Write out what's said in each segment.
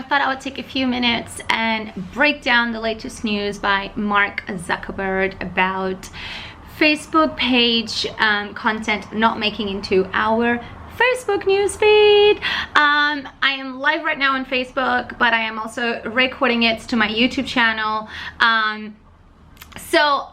thought I would take a few minutes and break down the latest news by Mark Zuckerberg about Facebook page content not making into our Facebook newsfeed. I am live right now on Facebook, but I am also recording it to my YouTube channel. So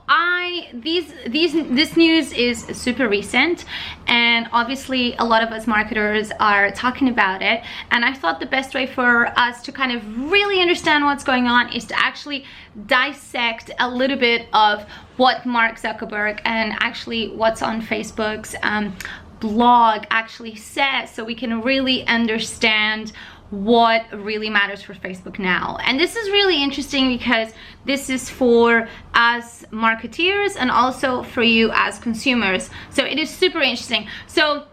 this news is super recent, and obviously a lot of us marketers are talking about it, and I thought the best way for us to kind of really understand what's going on is to actually dissect a little bit of what Mark Zuckerberg and actually what's on Facebook's blog actually says, so we can really understand what really matters for Facebook now. And this is really interesting because this is for us marketeers and also for you as consumers, so it is super interesting. So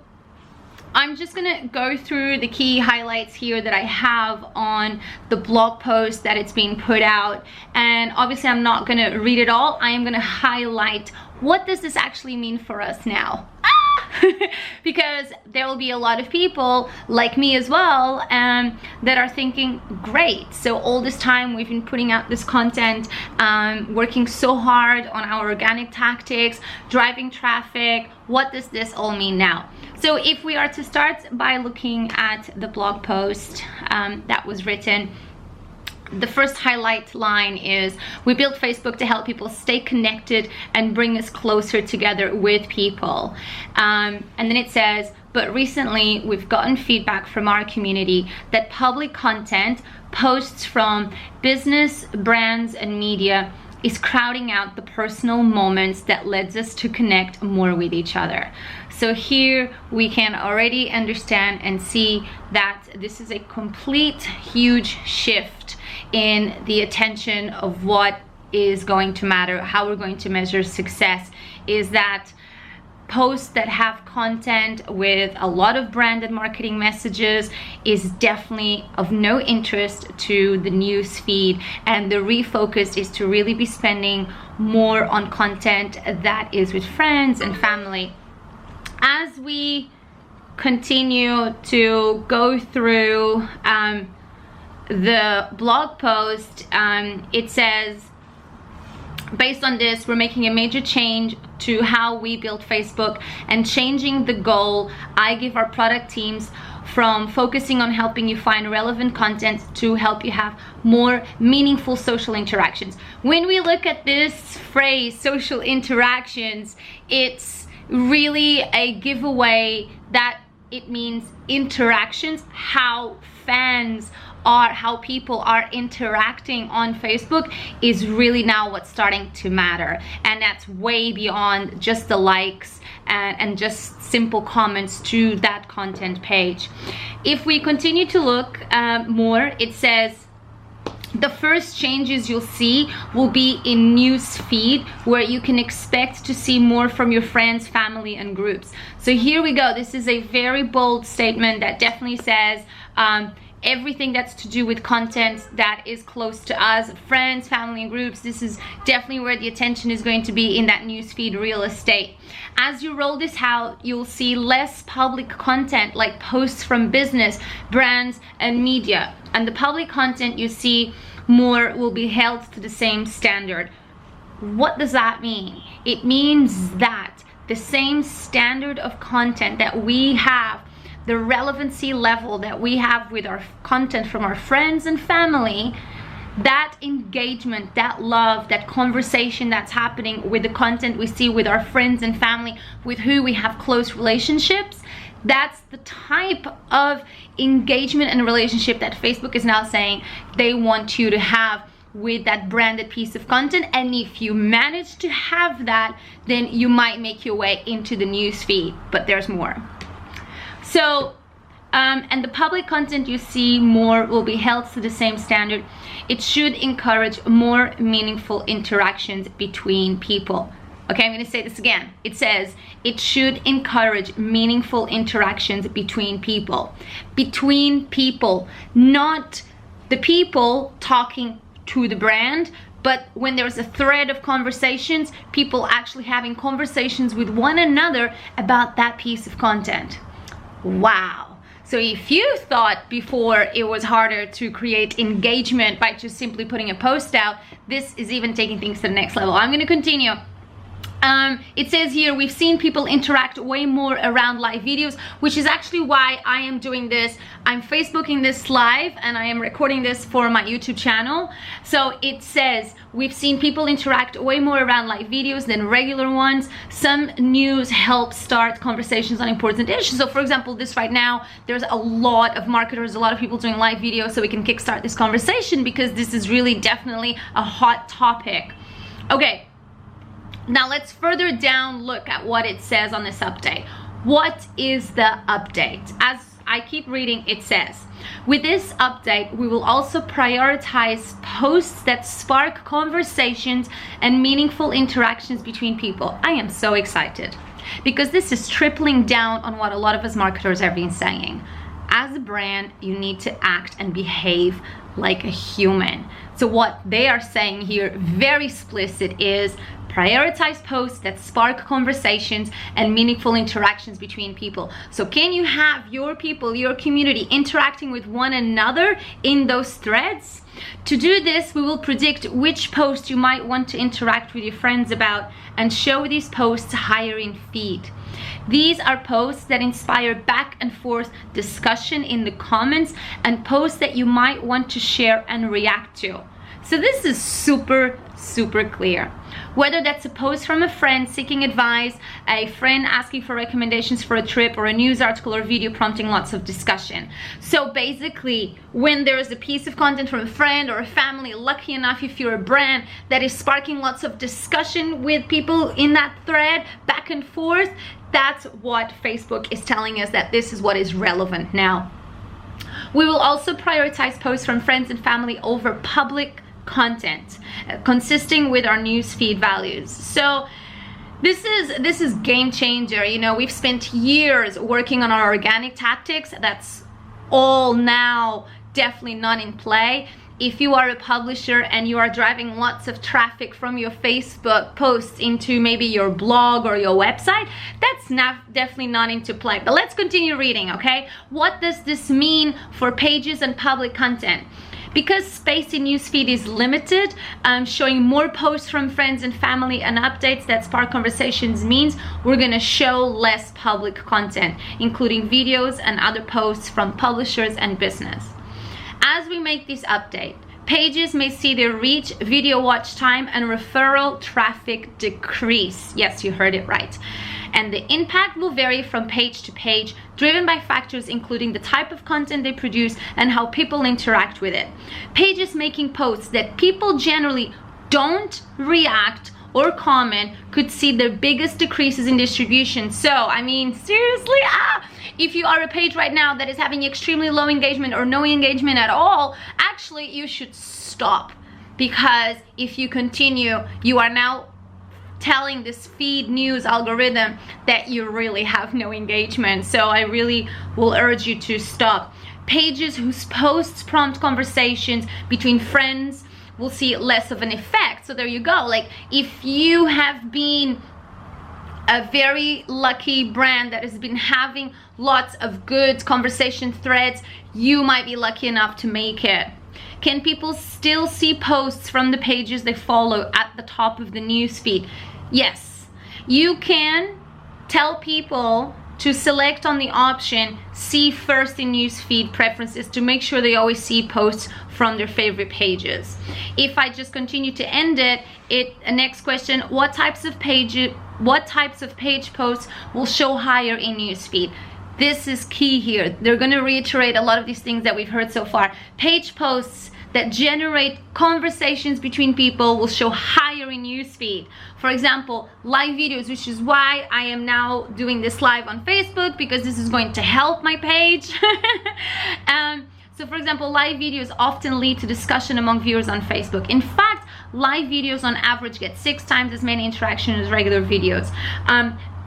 I'm just gonna go through the key highlights here that I have on the blog post that it's being put out, and obviously I'm not gonna read it all. I am gonna highlight what does this actually mean for us now. Because there will be a lot of people like me as well that are thinking, great, so all this time we've been putting out this content, working so hard on our organic tactics, driving traffic, what does this all mean now? So if we are to start by looking at the blog post that was written, the first highlight line is, we built Facebook to help people stay connected and bring us closer together with people. And then it says, but recently we've gotten feedback from our community that public content, posts from business, brands, and media is crowding out the personal moments that led us to connect more with each other. So here we can already understand and see that this is a complete huge shift in the attention of what is going to matter, how we're going to measure success, is that posts that have content with a lot of branded marketing messages is definitely of no interest to the news feed, and the refocus is to really be spending more on content that is with friends and family. As we continue to go through the blog post, it says, based on this, we're making a major change to how we build Facebook and changing the goal I give our product teams from focusing on helping you find relevant content to help you have more meaningful social interactions. When we look at this phrase, social interactions, it's really a giveaway that it means interactions, how fans are, how people are interacting on Facebook is really now what's starting to matter, and that's way beyond just the likes and just simple comments to that content page. If we continue to look more, it says the first changes you'll see will be in news feed, where you can expect to see more from your friends, family, and groups. So here we go. This is a very bold statement that definitely says everything that's to do with content that is close to us, friends, family, and groups. This is definitely where the attention is going to be in that newsfeed real estate. As you roll this out, you'll see less public content like posts from business, brands, and media. And the public content you see more will be held to the same standard. What does that mean? It means that the same standard of content that we have, the relevancy level that we have with our content from our friends and family, that engagement, that love, that conversation that's happening with the content we see with our friends and family with who we have close relationships, that's the type of engagement and relationship that Facebook is now saying they want you to have with that branded piece of content. And if you manage to have that, then you might make your way into the news feed, but there's more. So and the public content you see more will be held to the same standard. It should encourage more meaningful interactions between people. Okay, I'm going to say this again. It says it should encourage meaningful interactions between people. Between people, not the people talking to the brand, but when there's a thread of conversations, people actually having conversations with one another about that piece of content. Wow. So if you thought before it was harder to create engagement by just simply putting a post out, this is even taking things to the next level. I'm going to continue. It says here, we've seen people interact way more around live videos, which is actually why I am doing this. I'm Facebooking this live and I am recording this for my YouTube channel. So it says, we've seen people interact way more around live videos than regular ones. Some news help start conversations on important issues. So for example, this right now, there's a lot of marketers, a lot of people doing live videos, so we can kickstart this conversation because this is really definitely a hot topic. Okay. Now let's further down look at what it says on this update. What is the update? As I keep reading, it says, with this update, we will also prioritize posts that spark conversations and meaningful interactions between people. I am so excited because this is tripling down on what a lot of us marketers have been saying. As a brand, you need to act and behave like a human. So what they are saying here, very explicit, is prioritize posts that spark conversations and meaningful interactions between people. So can you have your people, your community interacting with one another in those threads? To do this, we will predict which posts you might want to interact with your friends about and show these posts higher in feed. These are posts that inspire back and forth discussion in the comments and posts that you might want to share and react to. So this is super clear. Whether that's a post from a friend seeking advice, a friend asking for recommendations for a trip, or a news article or video prompting lots of discussion. So basically, when there is a piece of content from a friend or a family, lucky enough if you're a brand, that is sparking lots of discussion with people in that thread, back and forth, that's what Facebook is telling us, that this is what is relevant now. We will also prioritize posts from friends and family over public content, consisting with our newsfeed values. So this is game changer. You know, we've spent years working on our organic tactics. That's all now definitely not in play. If you are a publisher and you are driving lots of traffic from your Facebook posts into maybe your blog or your website, that's definitely not into play. But let's continue reading, okay? What does this mean for pages and public content? Because space in newsfeed is limited, showing more posts from friends and family and updates that spark conversations means we're gonna show less public content, including videos and other posts from publishers and business. As we make this update, pages may see their reach, video watch time, and referral traffic decrease. Yes, you heard it right. And the impact will vary from page to page, driven by factors including the type of content they produce and how people interact with it. Pages making posts that people generally don't react or comment could see the biggest decreases in distribution. So, I mean, seriously, if you are a page right now that is having extremely low engagement or no engagement at all, actually you should stop, because if you continue, you are now telling this feed news algorithm that you really have no engagement. So I really will urge you to stop. Pages whose posts prompt conversations between friends will see less of an effect. So there you go. Like, if you have been a very lucky brand that has been having lots of good conversation threads, you might be lucky enough to make it. Can people still see posts from the pages they follow at the top of the newsfeed? Yes, you can tell people to select on the option see first in newsfeed preferences to make sure they always see posts from their favorite pages. If I just continue to end it, next question, what types of page posts will show higher in newsfeed? This is key here. They're going to reiterate a lot of these things that we've heard so far. Page posts that generate conversations between people will show higher in newsfeed. For example, live videos, which is why I am now doing this live on Facebook, because this is going to help my page. So for example, live videos often lead to discussion among viewers on Facebook. In fact, live videos on average get 6 times as many interactions as regular videos.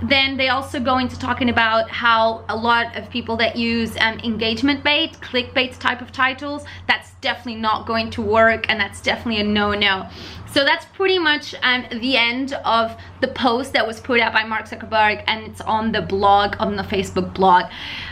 Then they also go into talking about how a lot of people that use engagement bait, clickbait type of titles, that's definitely not going to work, and that's definitely a no-no. So that's pretty much the end of the post that was put out by Mark Zuckerberg, and it's on the blog, on the Facebook blog.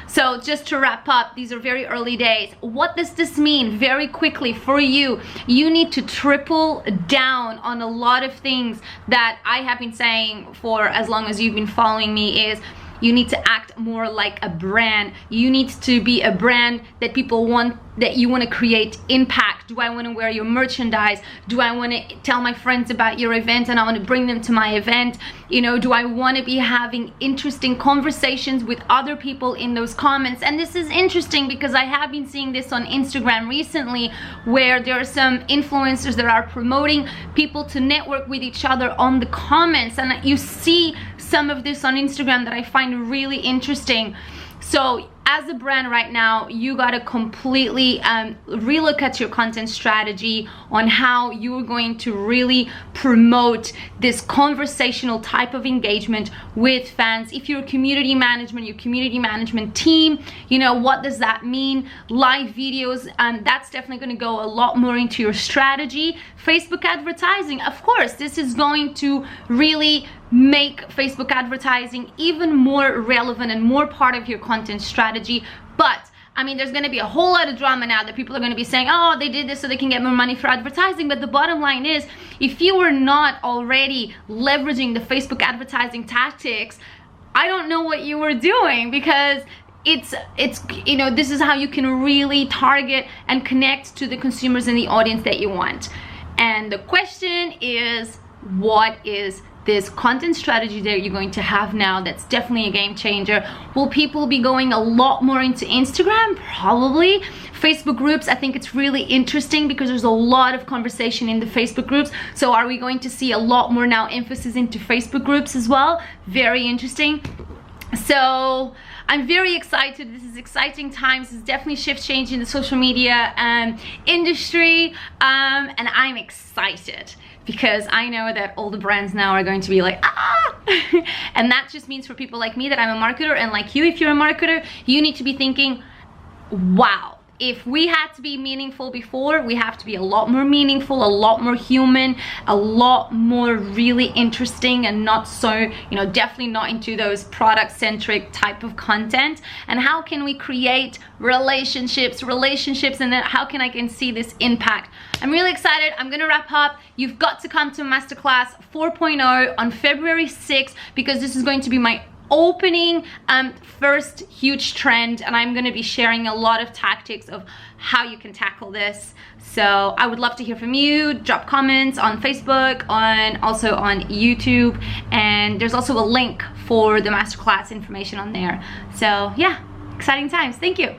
So just to wrap up, these are very early days. What does this mean? Very quickly for you, you need to triple down on a lot of things that I have been saying for as long as you've been following me. Is you need to act more like a brand. You need to be a brand that people want, that you want to create impact. Do I want to wear your merchandise? Do I want to tell my friends about your event and I want to bring them to my event? You know, do I want to be having interesting conversations with other people in those comments? And this is interesting because I have been seeing this on Instagram recently, where there are some influencers that are promoting people to network with each other on the comments, and you see some of this on Instagram that I find really interesting. So as a brand right now, you gotta completely relook at your content strategy on how you're going to really promote this conversational type of engagement with fans. If you're a community management, your community management team, you know, what does that mean? Live videos, that's definitely gonna go a lot more into your strategy. Facebook advertising, of course, this is going to really make Facebook advertising even more relevant and more part of your content strategy. But I mean, there's going to be a whole lot of drama now that people are going to be saying, oh, they did this so they can get more money for advertising. But the bottom line is, if you were not already leveraging the Facebook advertising tactics, I don't know what you were doing, because it's you know, this is how you can really target and connect to the consumers and the audience that you want. And the question is, what is this content strategy that you're going to have now that's definitely a game changer? Will people be going a lot more into Instagram? Probably. Facebook groups, I think it's really interesting because there's a lot of conversation in the Facebook groups. So are we going to see a lot more now emphasis into Facebook groups as well? Very interesting. So I'm very excited. This is exciting times. It's definitely shift change in the social media industry, and I'm excited because I know that all the brands now are going to be like, ah! And that just means for people like me that I'm a marketer, and like you, if you're a marketer, you need to be thinking, wow, if we had to be meaningful before, we have to be a lot more meaningful, a lot more human, a lot more really interesting, and not so, you know, definitely not into those product-centric type of content. And how can we create relationships, and then how can I can see this impact? I'm really excited. I'm gonna wrap up. You've got to come to Masterclass 4.0 on February 6th, because this is going to be my opening first huge trend, and I'm going to be sharing a lot of tactics of how you can tackle this. So I would love to hear from you. Drop comments on Facebook, also on YouTube, and there's also a link for the masterclass information on there. So yeah, exciting times. Thank you.